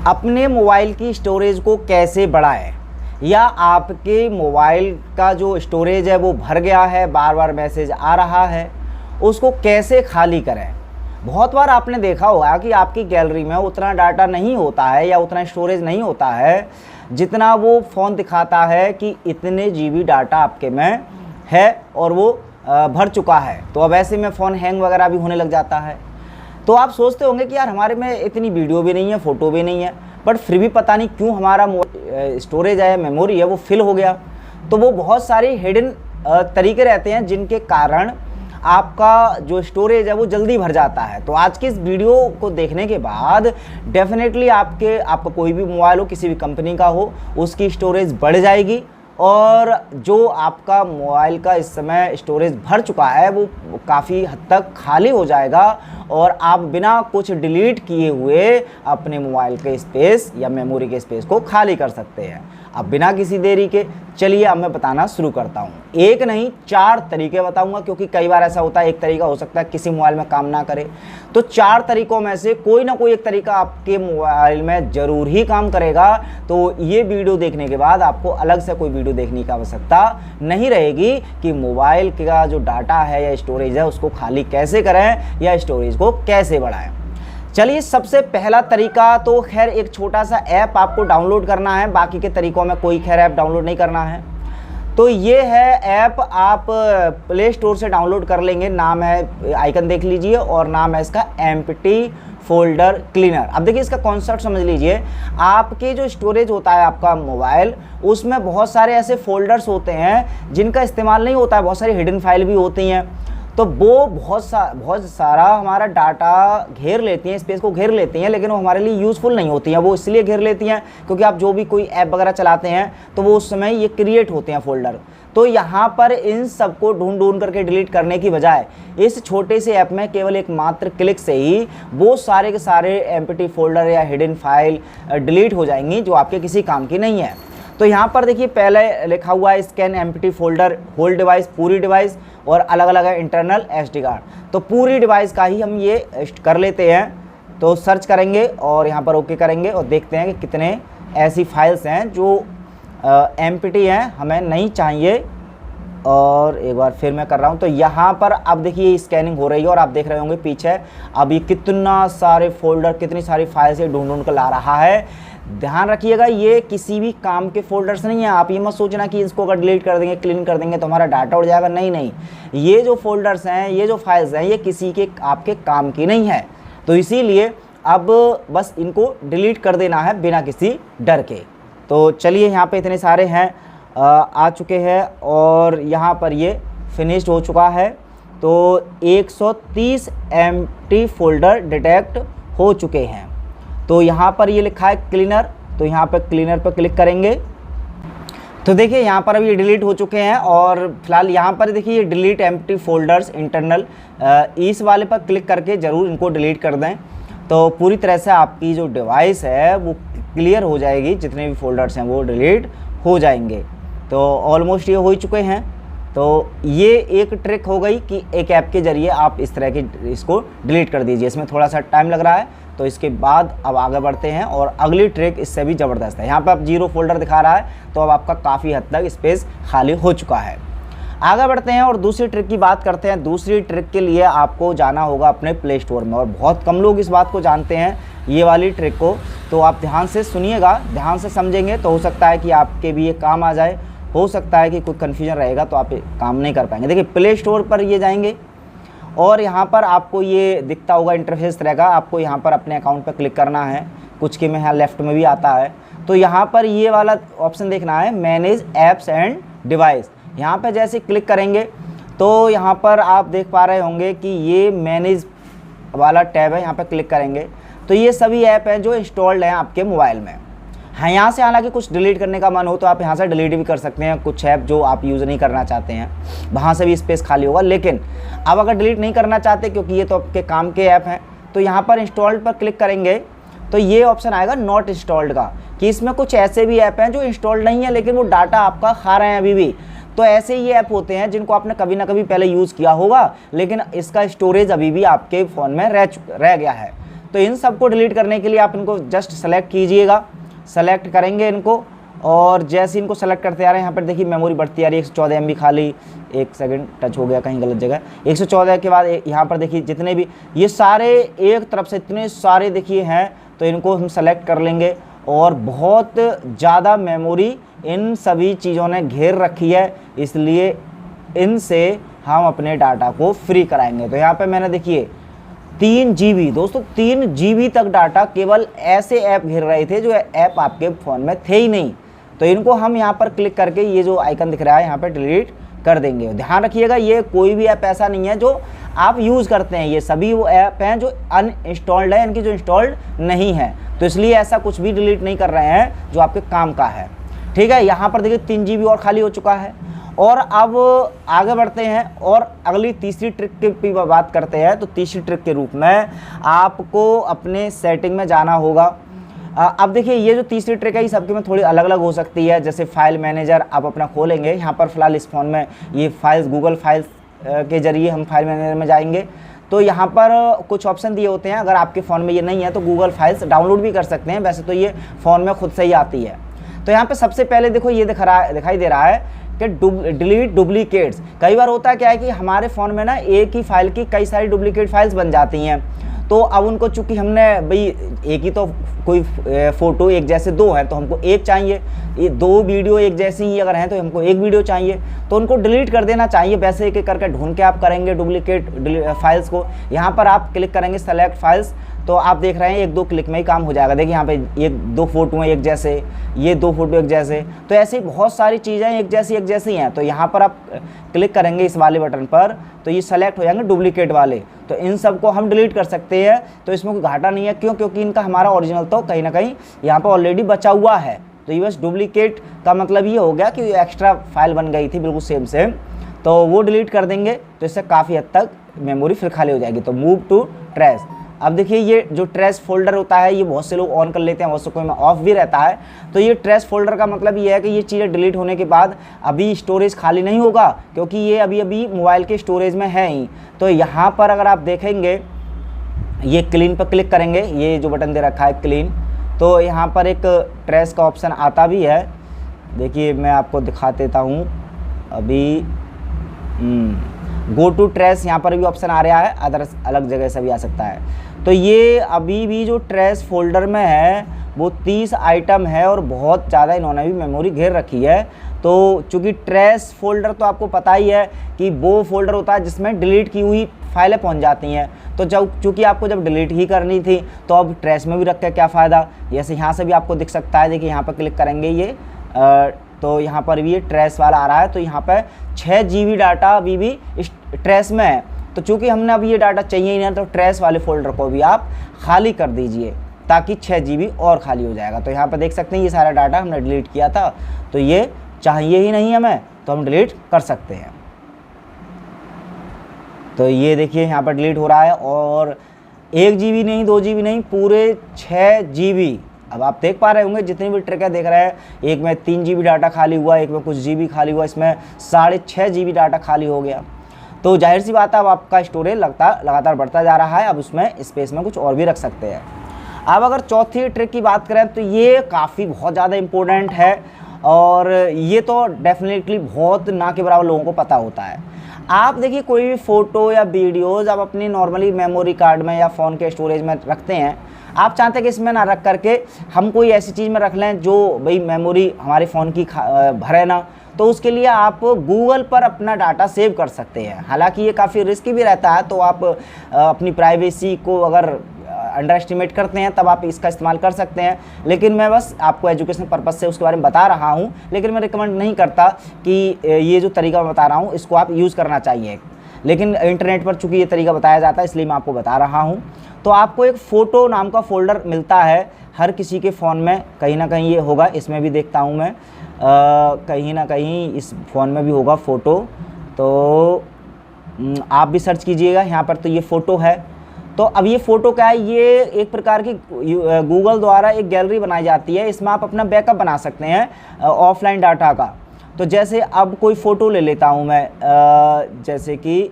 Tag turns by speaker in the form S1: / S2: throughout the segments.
S1: अपने मोबाइल की स्टोरेज को कैसे बढ़ाएं, या आपके मोबाइल का जो स्टोरेज है वो भर गया है, बार बार मैसेज आ रहा है, उसको कैसे खाली करें। बहुत बार आपने देखा होगा कि आपकी गैलरी में उतना डाटा नहीं होता है या उतना स्टोरेज नहीं होता है जितना वो फ़ोन दिखाता है कि इतने जीबी डाटा आपके में है और वो भर चुका है। तो अब ऐसे में फ़ोन हैंग वगैरह भी होने लग जाता है। तो आप सोचते होंगे कि यार हमारे में इतनी वीडियो भी नहीं है, फ़ोटो भी नहीं है, बट फिर भी पता नहीं क्यों हमारा स्टोरेज है, मेमोरी है, वो फिल हो गया। तो वो बहुत सारे हिडन तरीके रहते हैं जिनके कारण आपका जो स्टोरेज है वो जल्दी भर जाता है। तो आज की इस वीडियो को देखने के बाद डेफिनेटली आपका कोई भी मोबाइल हो, किसी भी कंपनी का हो, उसकी स्टोरेज बढ़ जाएगी और जो आपका मोबाइल का इस समय स्टोरेज भर चुका है वो काफ़ी हद तक खाली हो जाएगा और आप बिना कुछ डिलीट किए हुए अपने मोबाइल के स्पेस या मेमोरी के स्पेस को खाली कर सकते हैं। अब बिना किसी देरी के चलिए अब मैं बताना शुरू करता हूँ। एक नहीं 4 तरीके बताऊंगा, क्योंकि कई बार ऐसा होता है एक तरीका हो सकता है किसी मोबाइल में काम ना करे। तो 4 तरीकों में से कोई ना कोई एक तरीका आपके मोबाइल में ज़रूर ही काम करेगा। तो ये वीडियो देखने के बाद आपको अलग से कोई वीडियो देखने की आवश्यकता नहीं रहेगी कि मोबाइल का जो डाटा है या स्टोरेज है उसको खाली कैसे करें या स्टोरेज को कैसे बढ़ाएं। चलिए, सबसे पहला तरीका तो खैर एक छोटा सा ऐप आपको डाउनलोड करना है, बाकी के तरीकों में कोई खैर ऐप डाउनलोड नहीं करना है। तो ये है ऐप, आप प्ले स्टोर से डाउनलोड कर लेंगे। नाम है, आइकन देख लीजिए, और नाम है इसका एम्प्टी फोल्डर क्लीनर। अब देखिए इसका कॉन्सेप्ट समझ लीजिए। आपके जो स्टोरेज होता है आपका मोबाइल, उसमें बहुत सारे ऐसे फोल्डर्स होते हैं जिनका इस्तेमाल नहीं होता है, बहुत सारी हिडन फाइल भी होती हैं। तो वो बहुत सारा हमारा डाटा घेर लेती हैं, स्पेस को घेर लेती हैं, लेकिन वो हमारे लिए यूज़फुल नहीं होती हैं। वो इसलिए घेर लेती हैं क्योंकि आप जो भी कोई ऐप वगैरह चलाते हैं तो वो उस समय ये क्रिएट होते हैं फोल्डर। तो यहाँ पर इन सबको ढूंढ करके डिलीट करने की बजाय इस छोटे से ऐप में केवल एक मात्र क्लिक से ही वो सारे के सारे एम्प्टी फोल्डर या हिडन फाइल डिलीट हो जाएंगी जो आपके किसी काम की नहीं है। तो यहाँ पर देखिए पहले लिखा हुआ है scan empty folder whole device, पूरी डिवाइस, और अलग अलग है इंटरनल एसडी कार्ड। तो पूरी डिवाइस का ही हम ये कर लेते हैं। तो सर्च करेंगे और यहाँ पर ओके करेंगे और देखते हैं कि कितने ऐसी फाइल्स हैं जो एम्प्टी हैं, हमें नहीं चाहिए। और एक बार फिर मैं कर रहा हूँ। तो यहाँ पर अब देखिए स्कैनिंग हो रही है और आप देख रहे होंगे पीछे अब ये कितना सारे फोल्डर, कितनी सारी फाइल्स ढूंढ कर ला रहा है। ध्यान रखिएगा, ये किसी भी काम के फोल्डर्स नहीं है। आप ये मत सोचना कि इसको अगर डिलीट कर देंगे, क्लीन कर देंगे तो हमारा डाटा उड़ जाएगा। नहीं नहीं, ये जो फोल्डर्स हैं, ये जो फाइल्स हैं, ये किसी के आपके काम की नहीं है। तो इसीलिए अब बस इनको डिलीट कर देना है बिना किसी डर के। तो चलिए, यहाँ पे इतने सारे हैं आ चुके हैं और यहाँ पर ये फिनिश्ड हो चुका है। तो 130 एम्प्टी फोल्डर डिटेक्ट हो चुके हैं। तो यहाँ पर ये लिखा है क्लीनर, तो यहाँ पर क्लीनर पर क्लिक करेंगे। तो देखिए यहाँ पर अब ये डिलीट हो चुके हैं और फिलहाल यहाँ पर देखिए ये डिलीट एम्प्टी फोल्डर्स इंटरनल, इस वाले पर क्लिक करके ज़रूर इनको डिलीट कर दें। तो पूरी तरह से आपकी जो डिवाइस है वो क्लियर हो जाएगी, जितने भी फोल्डर्स हैं वो डिलीट हो जाएंगे। तो ऑलमोस्ट ये हो ही चुके हैं। तो ये एक ट्रिक हो गई कि एक ऐप के ज़रिए आप इस तरह की इसको डिलीट कर दीजिए। इसमें थोड़ा सा टाइम लग रहा है, तो इसके बाद अब आगे बढ़ते हैं और अगली ट्रिक इससे भी ज़बरदस्त है। यहाँ पर अब 0 फोल्डर दिखा रहा है, तो अब आपका काफ़ी हद तक स्पेस खाली हो चुका है। आगे बढ़ते हैं और दूसरी ट्रिक की बात करते हैं। दूसरी ट्रिक के लिए आपको जाना होगा अपने प्ले स्टोर में, और बहुत कम लोग इस बात को जानते हैं, ये वाली ट्रिक को। तो आप ध्यान से सुनिएगा, ध्यान से समझेंगे तो हो सकता है कि आपके भी ये काम आ जाए। हो सकता है कि कोई कन्फ्यूजन रहेगा तो आप काम नहीं कर पाएंगे। देखिए प्ले स्टोर पर ये जाएंगे और यहाँ पर आपको ये दिखता होगा इंटरफेस तरह का। आपको यहाँ पर अपने अकाउंट पर क्लिक करना है, कुछ के में यहाँ लेफ्ट में भी आता है। तो यहाँ पर ये वाला ऑप्शन देखना है, मैनेज ऐप्स एंड डिवाइस। यहाँ पर जैसे क्लिक करेंगे तो यहाँ पर आप देख पा रहे होंगे कि ये मैनेज वाला टैब है। यहाँ पर क्लिक करेंगे तो ये सभी ऐप हैं जो इंस्टॉल्ड हैं आपके मोबाइल में। हाँ, यहाँ से हालांकि कुछ डिलीट करने का मन हो तो आप यहाँ से डिलीट भी कर सकते हैं। कुछ ऐप जो आप यूज़ नहीं करना चाहते हैं वहाँ से भी स्पेस खाली होगा। लेकिन अब अगर डिलीट नहीं करना चाहते, क्योंकि ये तो आपके काम के ऐप हैं, तो यहाँ पर इंस्टॉल्ड पर क्लिक करेंगे तो ये ऑप्शन आएगा नॉट इंस्टॉल्ड का, कि इसमें कुछ ऐसे भी ऐप हैं जो इंस्टॉल्ड नहीं है लेकिन वो डाटा आपका खा रहे हैं अभी भी। तो ऐसे ये ऐप होते हैं जिनको आपने कभी ना कभी पहले यूज़ किया होगा, लेकिन इसका स्टोरेज अभी भी आपके फ़ोन में रह गया है। तो इन सबको डिलीट करने के लिए आप इनको जस्ट सेलेक्ट कीजिएगा, सेलेक्ट करेंगे इनको, और जैसे इनको सेलेक्ट करते आ रहे हैं यहाँ पर देखिए मेमोरी बढ़ती आ रही है, 114 MB खाली, एक सेकंड टच हो गया कहीं गलत जगह, 114 के बाद यहाँ पर देखिए जितने भी ये सारे एक तरफ से इतने सारे देखिए हैं, तो इनको हम सेलेक्ट कर लेंगे। और बहुत ज़्यादा मेमोरी इन सभी चीज़ों ने घेर रखी है, इसलिए इनसे हम अपने डाटा को फ्री कराएंगे। तो यहाँ पे मैंने देखिए 3 GB दोस्तों, 3 GB तक डाटा केवल ऐसे ऐप घेर रहे थे जो ऐप आपके फ़ोन में थे ही नहीं। तो इनको हम यहाँ पर क्लिक करके ये जो आइकन दिख रहा है यहाँ पे डिलीट कर देंगे। ध्यान रखिएगा ये कोई भी ऐप ऐसा नहीं है जो आप यूज़ करते हैं, ये सभी वो ऐप हैं जो अनइंस्टॉल्ड है, इनकी जो इंस्टॉल्ड नहीं है। तो इसलिए ऐसा कुछ भी डिलीट नहीं कर रहे हैं जो आपके काम का है, ठीक है। यहाँ पर देखिए 3 GB और खाली हो चुका है। और अब आगे बढ़ते हैं और अगली तीसरी ट्रिक की बात करते हैं। तो तीसरी ट्रिक के रूप में आपको अपने सेटिंग में जाना होगा। अब देखिए ये जो तीसरी ट्रिक है ये सबके में थोड़ी अलग अलग हो सकती है। जैसे फाइल मैनेजर आप अपना खोलेंगे, यहाँ पर फिलहाल इस फ़ोन में ये फाइल्स गूगल फाइल्स के ज़रिए हम फाइल मैनेजर में जाएंगे। तो यहाँ पर कुछ ऑप्शन दिए होते हैं, अगर आपके फ़ोन में ये नहीं है तो गूगल फाइल्स डाउनलोड भी कर सकते हैं, वैसे तो ये फ़ोन में खुद से ही आती है। तो यहाँ पर सबसे पहले देखो ये दिखाई दे रहा है कि डिलीट डुप्लीकेट्स। कई बार होता है क्या है कि हमारे फ़ोन में ना एक ही फाइल की कई सारी डुप्लीकेट फाइल्स बन जाती हैं। तो अब उनको चूंकि हमने भाई एक ही तो कोई फ़ोटो एक जैसे 2 हैं तो हमको एक चाहिए, ये 2 वीडियो एक जैसी ही अगर हैं तो हमको एक वीडियो चाहिए, तो उनको डिलीट कर देना चाहिए। वैसे एक एक करके ढूंढ के आप करेंगे डुप्लीकेट फाइल्स को। यहाँ पर आप क्लिक करेंगे सेलेक्ट फाइल्स, तो आप देख रहे हैं 1-2 क्लिक में ही काम हो जाएगा। देखिए यहाँ पे 1-2 फ़ोटो हैं एक जैसे, ये 2 फ़ोटो एक जैसे, तो ऐसी बहुत सारी चीज़ें एक जैसी हैं। तो यहाँ पर आप क्लिक करेंगे इस वाले बटन पर, तो ये सेलेक्ट हो जाएंगे डुप्लीकेट वाले। तो इन सब को हम डिलीट कर सकते हैं, तो इसमें कोई घाटा नहीं है। क्यों? क्योंकि इनका हमारा ओरिजिनल तो कहीं ना कहीं यहाँ पर ऑलरेडी बचा हुआ है। तो ये बस डुप्लीकेट का मतलब ये हो गया कि एक्स्ट्रा फाइल बन गई थी बिल्कुल सेम, तो वो डिलीट कर देंगे। तो इससे काफ़ी हद तक मेमोरी फिर खाली हो जाएगी। तो मूव टू ट्रैश। अब देखिए ये जो ट्रैश फोल्डर होता है ये बहुत से लोग ऑन कर लेते हैं, बहुत से कोई में ऑफ भी रहता है। तो ये ट्रैश फोल्डर का मतलब ये है कि ये चीज़ें डिलीट होने के बाद अभी स्टोरेज खाली नहीं होगा, क्योंकि ये अभी मोबाइल के स्टोरेज में है ही। तो यहाँ पर अगर आप देखेंगे ये क्लीन पर क्लिक करेंगे, ये जो बटन दे रखा है क्लीन, तो यहाँ पर एक ट्रैश का ऑप्शन आता भी है। देखिए मैं आपको दिखा देता हूँ अभी। गो टू ट्रैश यहाँ पर भी ऑप्शन आ रहा है, अदर अलग जगह से भी आ सकता है। तो ये अभी भी जो ट्रैश फोल्डर में है वो 30 आइटम है और बहुत ज़्यादा इन्होंने भी मेमोरी घेर रखी है। तो चूँकि ट्रैश फोल्डर तो आपको पता ही है कि वो फोल्डर होता है जिसमें डिलीट की हुई फाइलें पहुंच जाती हैं। तो चूँकि आपको जब डिलीट ही करनी थी तो अब ट्रैश में भी रख के क्या फ़ायदा। जैसे यहाँ से भी आपको दिख सकता है, देखिए यहाँ पर क्लिक करेंगे ये तो यहाँ पर भी ये ट्रैश वाला आ रहा है। तो यहाँ पर 6 GB डाटा अभी भी इस ट्रैश में है। तो चूँकि हमने अभी ये डाटा चाहिए ही नहीं, तो ट्रैश वाले फोल्डर को भी आप खाली कर दीजिए ताकि 6 GB और खाली हो जाएगा। तो यहाँ पर देख सकते हैं ये सारा डाटा हमने डिलीट किया था, तो ये चाहिए ही नहीं हमें, तो हम डिलीट कर सकते हैं। तो ये देखिए यहाँ पर डिलीट हो रहा है, और 1 GB नहीं, 2 GB नहीं, पूरे 6 GB। अब आप देख पा रहे होंगे जितनी भी ट्रिक है देख रहे हैं, एक में 3 GB डाटा खाली हुआ, एक में कुछ GB खाली हुआ, इसमें 6.5 GB डाटा खाली हो गया। तो जाहिर सी बात है अब आपका स्टोरेज लगातार बढ़ता जा रहा है। अब उसमें स्पेस में कुछ और भी रख सकते हैं। अब अगर चौथी ट्रिक की बात करें तो ये काफ़ी बहुत ज़्यादा इम्पोर्टेंट है, और ये तो डेफिनेटली बहुत ना के बराबर लोगों को पता होता है। आप देखिए कोई भी फ़ोटो या वीडियोज़ आप अपनी नॉर्मली मेमोरी कार्ड में या फ़ोन के स्टोरेज में रखते हैं, आप चाहते हैं कि इसमें ना रख करके हम कोई ऐसी चीज़ में रख लें जो भाई मेमोरी हमारे फ़ोन की भरे ना। तो उसके लिए आप गूगल पर अपना डाटा सेव कर सकते हैं। हालांकि ये काफ़ी रिस्की भी रहता है, तो आप अपनी प्राइवेसी को अगर अंडर एस्टिमेट करते हैं तब आप इसका इस्तेमाल कर सकते हैं। लेकिन मैं बस आपको एजुकेशन पर्पज़ से उसके बारे में बता रहा हूँ, लेकिन मैं रिकमेंड नहीं करता कि ये जो तरीका मैं बता रहा हूँ इसको आप यूज़ करना चाहिए। लेकिन इंटरनेट पर चूँकि ये तरीका बताया जाता है इसलिए मैं आपको बता रहा हूँ। तो आपको एक फ़ोटो नाम का फ़ोल्डर मिलता है, हर किसी के फ़ोन में कहीं ना कहीं ये होगा, इसमें भी देखता हूँ मैं कहीं ना कहीं इस फ़ोन में भी होगा फ़ोटो। तो आप भी सर्च कीजिएगा यहाँ पर, तो ये फ़ोटो है। तो अब ये फ़ोटो क्या है, ये एक प्रकार की गूगल द्वारा एक गैलरी बनाई जाती है, इसमें आप अपना बैकअप बना सकते हैं ऑफलाइन डाटा का। तो जैसे अब कोई फ़ोटो ले लेता हूँ मैं, जैसे कि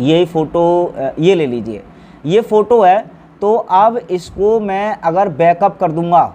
S1: ये फ़ोटो ये ले लीजिए, ये फ़ोटो है। तो अब इसको मैं अगर बैकअप कर दूंगा,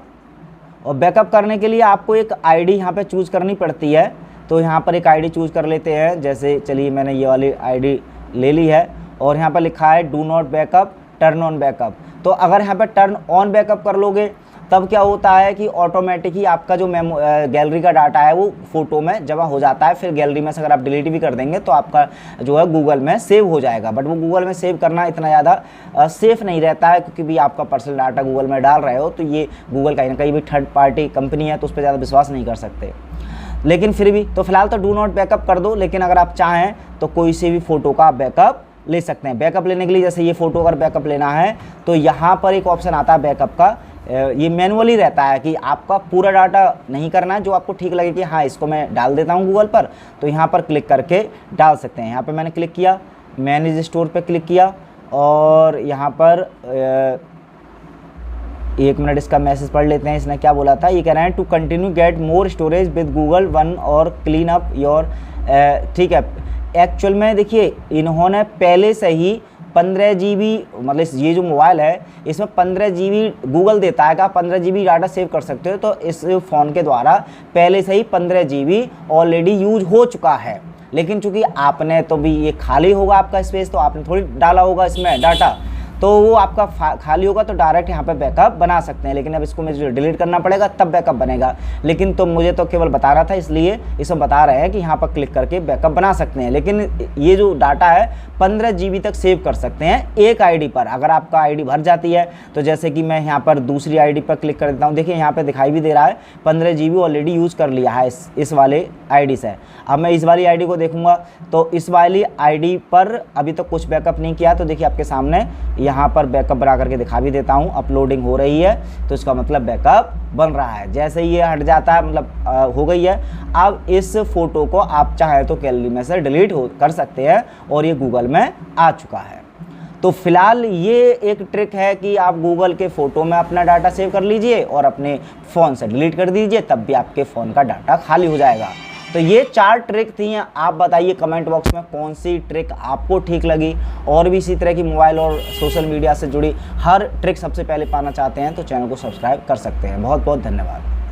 S1: और बैकअप करने के लिए आपको एक आईडी यहाँ पे चूज़ करनी पड़ती है। तो यहाँ पर एक आईडी चूज़ कर लेते हैं, जैसे चलिए मैंने ये वाली आईडी ले ली है और यहाँ पर लिखा है do not backup, turn on backup. तो अगर यहाँ पर टर्न ऑन बैकअप कर लोगे तब क्या होता है कि ऑटोमेटिक ही आपका जो गैलरी का डाटा है वो फ़ोटो में जमा हो जाता है। फिर गैलरी में से अगर आप डिलीट भी कर देंगे तो आपका जो है गूगल में सेव हो जाएगा। बट वो गूगल में सेव करना इतना ज़्यादा सेफ़ नहीं रहता है, क्योंकि भी आपका पर्सनल डाटा गूगल में डाल रहे हो तो ये गूगल कहीं ना कहीं भी थर्ड पार्टी कंपनी है, तो उस पर ज़्यादा विश्वास नहीं कर सकते। लेकिन फिर भी तो फिलहाल तो डू नॉट बैकअप कर दो, लेकिन अगर आप चाहें तो कोई से भी फ़ोटो का बैकअप ले सकते हैं। बैकअप लेने के लिए जैसे ये फ़ोटो अगर बैकअप लेना है तो यहाँ पर एक ऑप्शन आता है बैकअप का। ये मैनुअली रहता है कि आपका पूरा डाटा नहीं करना है, जो आपको ठीक लगे कि हाँ इसको मैं डाल देता हूँ गूगल पर, तो यहाँ पर क्लिक करके डाल सकते हैं। यहाँ पर मैंने क्लिक किया, मैनेज स्टोर पे क्लिक किया और यहाँ पर 1 मिनट इसका मैसेज पढ़ लेते हैं। इसने क्या बोला था, ये कह रहे हैं to continue get more storage with Google One और क्लीन अप योर, ठीक है। एक्चुअल में देखिए इन्होंने पहले से ही 15 GB, मतलब ये जो मोबाइल है इसमें 15 GB गूगल देता है कि आप 15 GB डाटा सेव कर सकते हो। तो इस फ़ोन के द्वारा पहले से ही 15 GB ऑलरेडी यूज हो चुका है। लेकिन चूंकि आपने तो भी ये खाली होगा आपका स्पेस, तो आपने थोड़ी डाला होगा इसमें डाटा, तो वो आपका खाली होगा तो डायरेक्ट यहाँ पे बैकअप बना सकते हैं। लेकिन अब इसको मुझे डिलीट करना पड़ेगा तब बैकअप बनेगा। लेकिन तो मुझे तो केवल बता रहा था, इसलिए इसमें बता रहे हैं कि यहाँ पर क्लिक करके बैकअप बना सकते हैं। लेकिन ये जो डाटा है 15 GB तक सेव कर सकते हैं एक आईडी पर। अगर आपका आईडी भर जाती है तो जैसे कि मैं यहाँ पर दूसरी आईडी पर क्लिक कर देता हूँ, देखिए यहाँ पर दिखाई भी दे रहा है 15 GB ऑलरेडी यूज़ कर लिया है इस वाले आईडी से। अब मैं इस वाली आईडी को देखूँगा तो इस वाली आईडी पर अभी तक कुछ बैकअप नहीं किया। तो देखिए आपके सामने यहाँ पर बैकअप बना करके दिखा भी देता हूँ, अपलोडिंग हो रही है, तो इसका मतलब बैकअप बन रहा है। जैसे ही ये हट जाता है मतलब हो गई है। अब इस फोटो को आप चाहे तो गैलरी में से डिलीट कर सकते हैं और ये गूगल में आ चुका है। तो फिलहाल ये एक ट्रिक है कि आप गूगल के फ़ोटो में अपना डाटा सेव कर लीजिए और अपने फ़ोन से डिलीट कर दीजिए, तब भी आपके फ़ोन का डाटा खाली हो जाएगा। तो ये 4 ट्रिक थी। आप बताइए कमेंट बॉक्स में कौन सी ट्रिक आपको ठीक लगी। और भी इसी तरह की मोबाइल और सोशल मीडिया से जुड़ी हर ट्रिक सबसे पहले पाना चाहते हैं तो चैनल को सब्सक्राइब कर सकते हैं। बहुत बहुत धन्यवाद।